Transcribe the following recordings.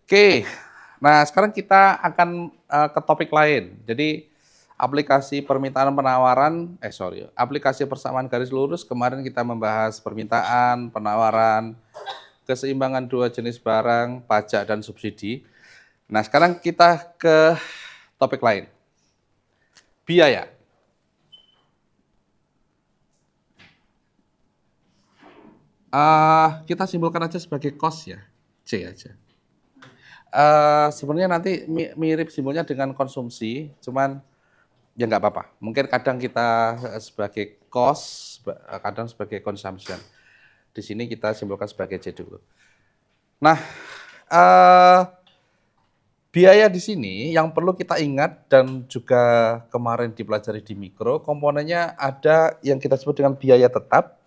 Oke, nah sekarang kita akan ke topik lain. Jadi aplikasi permintaan penawaran, aplikasi persamaan garis lurus kemarin kita membahas permintaan, penawaran, keseimbangan dua jenis barang, pajak dan subsidi. Nah sekarang kita ke topik lain, biaya. Kita simpulkan aja sebagai cost ya, C aja. Sebenarnya nanti mirip simbolnya dengan konsumsi, cuman ya nggak apa-apa. Mungkin kadang kita sebagai cost, kadang sebagai consumption. Di sini kita simpulkan sebagai C dulu. Nah, eh, biaya di sini yang perlu kita ingat dan juga kemarin dipelajari di mikro, komponennya ada yang kita sebut dengan biaya tetap,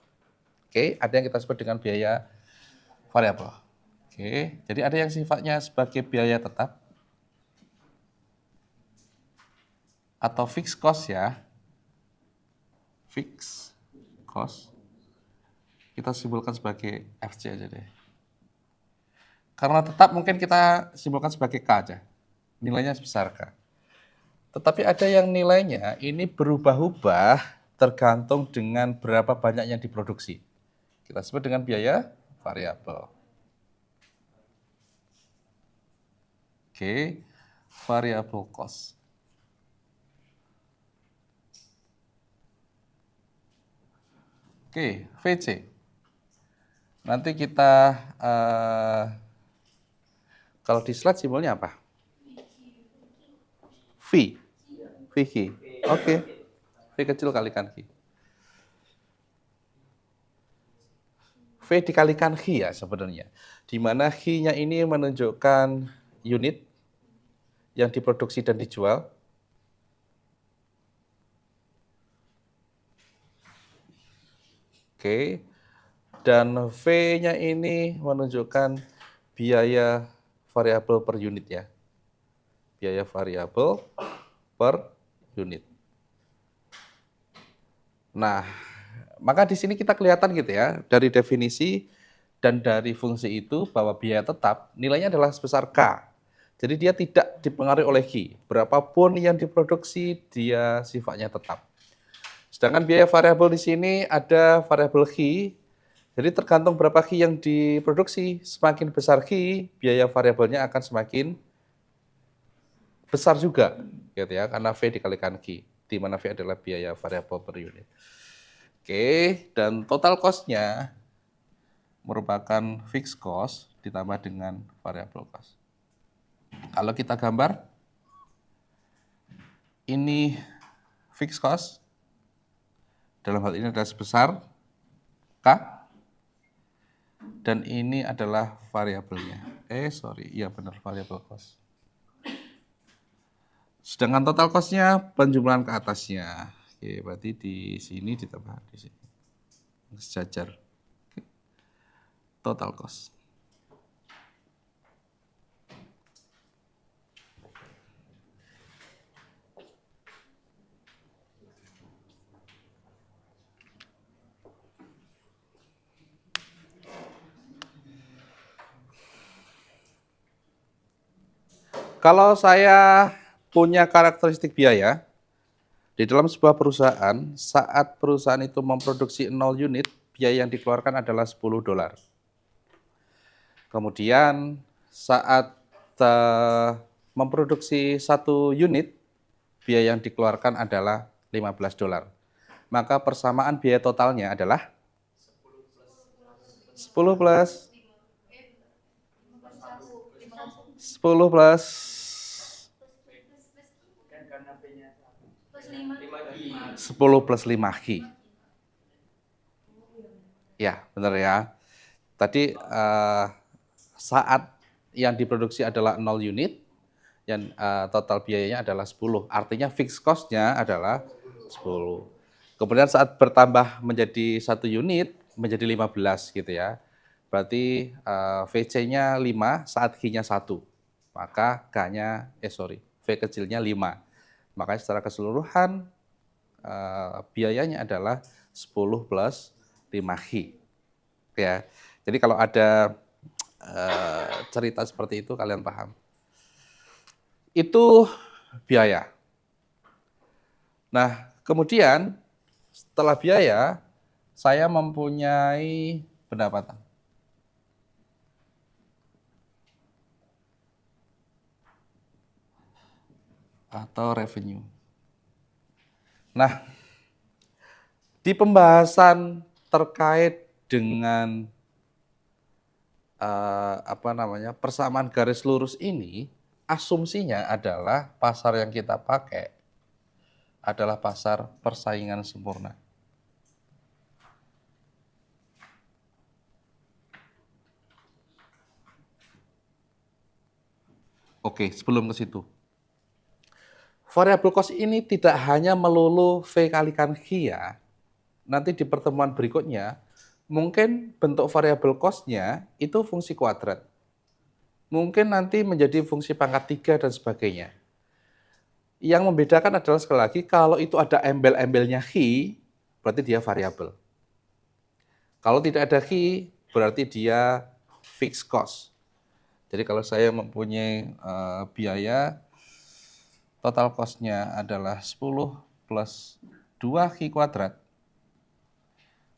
oke, ada yang kita sebut dengan biaya variabel. Oke, jadi ada yang sifatnya sebagai biaya tetap atau fixed cost ya. Fixed cost. Kita simpulkan sebagai FC aja deh. Karena tetap mungkin kita simpulkan sebagai K aja. Nilainya sebesar K. Tetapi ada yang nilainya ini berubah-ubah tergantung dengan berapa banyak yang diproduksi. Kita sebut dengan biaya variabel. Oke, variable cost. Oke, VC. Nanti kita, kalau di slide simbolnya apa? V. VQ. Oke. V kecil kalikan Q. V dikalikan Q ya sebenarnya. Di mana Q-nya ini menunjukkan unit yang diproduksi dan dijual. Oke. Dan V-nya ini menunjukkan biaya variabel per unit ya. Biaya variabel per unit. Nah, maka di sini kita kelihatan gitu ya, dari definisi dan dari fungsi itu bahwa biaya tetap nilainya adalah sebesar K. Jadi dia tidak dipengaruhi oleh Q. Berapapun yang diproduksi, dia sifatnya tetap. Sedangkan biaya variabel di sini ada variabel Q. Jadi tergantung berapa Q yang diproduksi, semakin besar Q, biaya variabelnya akan semakin besar juga, gitu ya, karena V dikalikan Q, di mana V adalah biaya variabel per unit. Oke, dan total cost-nya merupakan fixed cost ditambah dengan variable cost. Kalau kita gambar, ini fixed cost, dalam hal ini adalah sebesar K, dan ini adalah variabelnya. Iya benar, variable cost. Sedangkan total cost-nya penjumlahan ke atasnya. Oke, berarti di sini ditambah di sini. Sejajar. Oke. Total cost. Kalau saya punya karakteristik biaya, di dalam sebuah perusahaan, saat perusahaan itu memproduksi 0 unit, biaya yang dikeluarkan adalah $10. Kemudian saat memproduksi 1 unit, biaya yang dikeluarkan adalah $15. Maka persamaan biaya totalnya adalah 10 plus 10 plus 10 plus 5Q. Ya, benar ya. Tadi saat yang diproduksi adalah 0 unit, yang total biayanya adalah 10. Artinya fixed cost-nya adalah 10. Kemudian saat bertambah menjadi 1 unit, menjadi 15 gitu ya. Berarti VC-nya 5 saat Q-nya 1. Maka V kecilnya 5. Makanya secara keseluruhan biayanya adalah 10 plus 5Q. Ya. Jadi kalau ada cerita seperti itu kalian paham. Itu biaya. Nah, kemudian setelah biaya, saya mempunyai pendapatan. Atau revenue. Nah, di pembahasan terkait dengan persamaan garis lurus ini, asumsinya adalah pasar yang kita pakai adalah pasar persaingan sempurna. Oke, sebelum ke situ. Variable cost ini tidak hanya melulu V kalikan Q ya. Nanti di pertemuan berikutnya, mungkin bentuk variable cost-nya itu fungsi kuadrat. Mungkin nanti menjadi fungsi pangkat 3 dan sebagainya. Yang membedakan adalah sekali lagi, kalau itu ada embel-embelnya Q, berarti dia variabel. Kalau tidak ada Q, berarti dia fixed cost. Jadi kalau saya mempunyai biaya, total cost-nya adalah 10 plus 2Q kuadrat,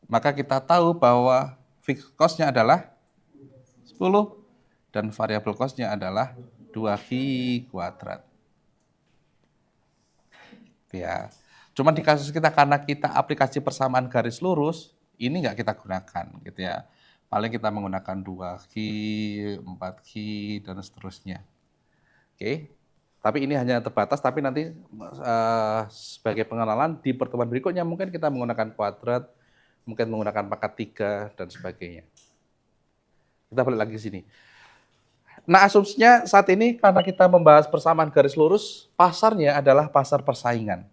maka kita tahu bahwa fixed cost-nya adalah 10 dan variable cost-nya adalah 2Q kuadrat. Ya. Cuman di kasus kita karena kita aplikasi persamaan garis lurus, ini nggak kita gunakan gitu ya. Paling kita menggunakan 2Q, 4Q, dan seterusnya. Oke. Tapi ini hanya terbatas, tapi nanti sebagai pengenalan di pertemuan berikutnya mungkin kita menggunakan kuadrat, mungkin menggunakan pangkat 3 dan sebagainya. Kita balik lagi ke sini. Nah, asumsinya saat ini karena kita membahas persamaan garis lurus, pasarnya adalah pasar persaingan.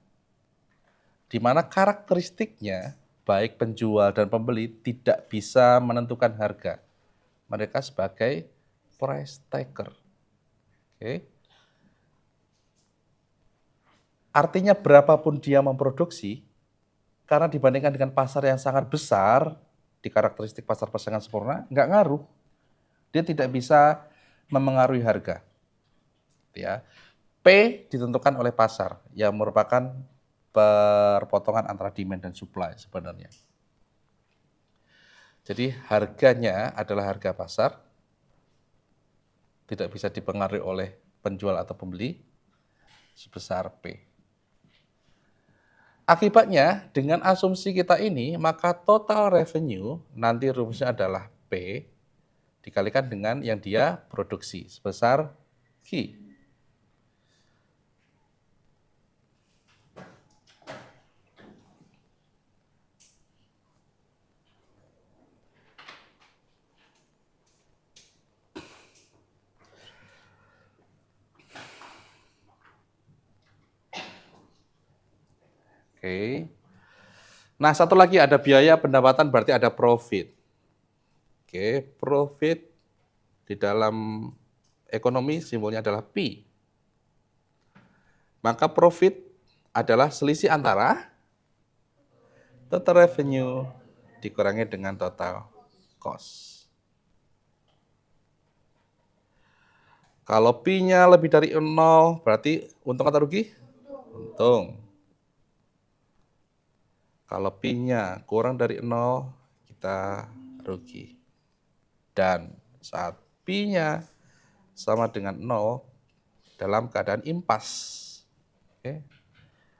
Di mana karakteristiknya, baik penjual dan pembeli tidak bisa menentukan harga. Mereka sebagai price taker. Oke. Artinya berapapun dia memproduksi, karena dibandingkan dengan pasar yang sangat besar, di karakteristik pasar persaingan sempurna, nggak ngaruh. Dia tidak bisa memengaruhi harga. Ya. P ditentukan oleh pasar, yang merupakan perpotongan antara demand dan supply sebenarnya. Jadi harganya adalah harga pasar, tidak bisa dipengaruhi oleh penjual atau pembeli, sebesar P. Akibatnya, dengan asumsi kita ini, maka total revenue nanti rumusnya adalah P dikalikan dengan yang dia produksi, sebesar Q. Oke. Nah, satu lagi ada biaya pendapatan, berarti ada profit. Oke, profit di dalam ekonomi simbolnya adalah P. Maka profit adalah selisih antara total revenue dikurangi dengan total cost. Kalau P-nya lebih dari 0, berarti untung atau rugi? Untung. Kalau P-nya kurang dari 0, kita rugi. Dan saat P-nya sama dengan 0, dalam keadaan impas, okay,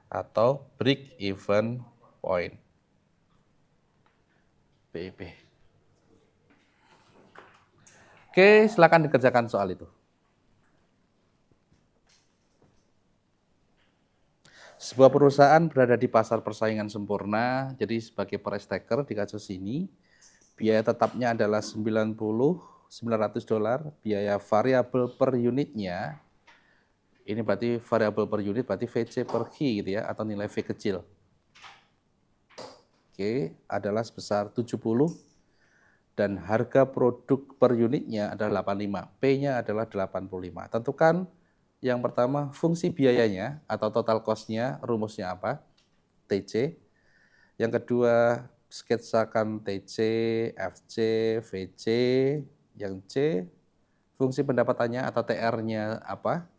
atau break even point, BEP. Oke, silakan dikerjakan soal itu. Sebuah perusahaan berada di pasar persaingan sempurna, jadi sebagai price taker di kasus ini, biaya tetapnya adalah $900, biaya variabel per unitnya, ini berarti variabel per unit, berarti VC per Q gitu ya, atau nilai V kecil. Oke, adalah sebesar 70, dan harga produk per unitnya adalah 85, P-nya adalah 85. Tentukan yang pertama, fungsi biayanya atau total cost-nya, rumusnya apa? TC. Yang kedua, sketsakan TC, FC, VC. Yang C, fungsi pendapatannya atau TR-nya apa?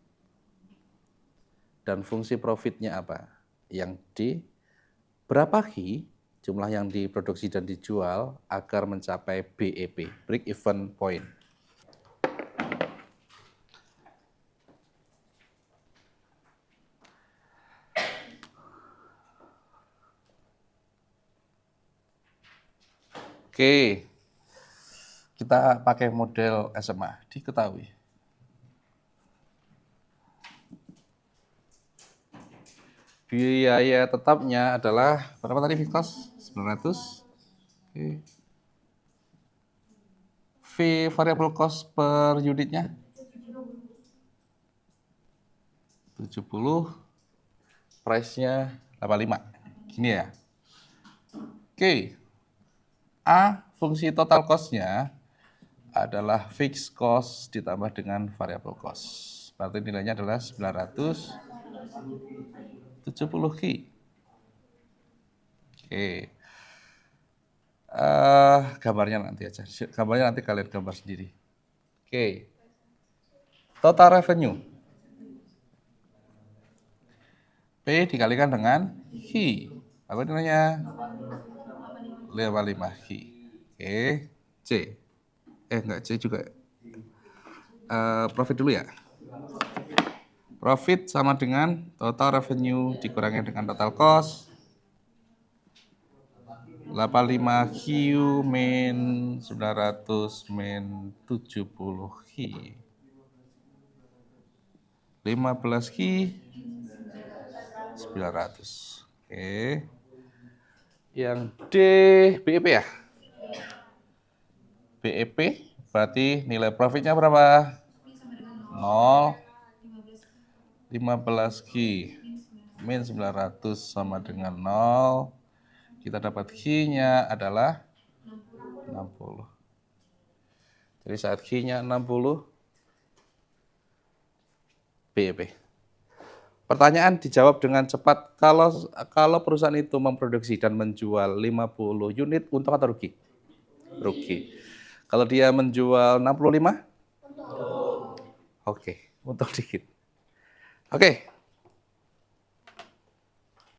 Dan fungsi profitnya apa? Yang D, berapa Ki jumlah yang diproduksi dan dijual agar mencapai BEP, break even point. Oke, kita pakai model SMA, diketahui. Biaya tetapnya adalah berapa tadi Vikos? 900. Oke. V variable cost per unitnya 70, price-nya 85. Gini ya. Oke. A, fungsi total cost-nya adalah fixed cost ditambah dengan variable cost. Berarti nilainya adalah 970 Ki. Oke. Gambarnya nanti aja. Gambarnya nanti kalian gambar sendiri. Oke. Total revenue. P dikalikan dengan Ki. Apa nilainya? 55 Ki. Oke. C. Enggak, C juga. Profit dulu ya. Profit sama dengan total revenue dikurangi dengan total cost. 85 Q min 900 min 70 Q. 15 Q 900. Oke. Yang D, BEP ya? BEP berarti nilai profitnya berapa? 0. 15 Q min 900 sama dengan 0. Kita dapat Q-nya adalah 60. Jadi saat Q-nya 60, BEP. Pertanyaan dijawab dengan cepat, kalau perusahaan itu memproduksi dan menjual 50 unit, untung atau rugi? Rugi. Kalau dia menjual 65? Oke, untung dikit. Oke.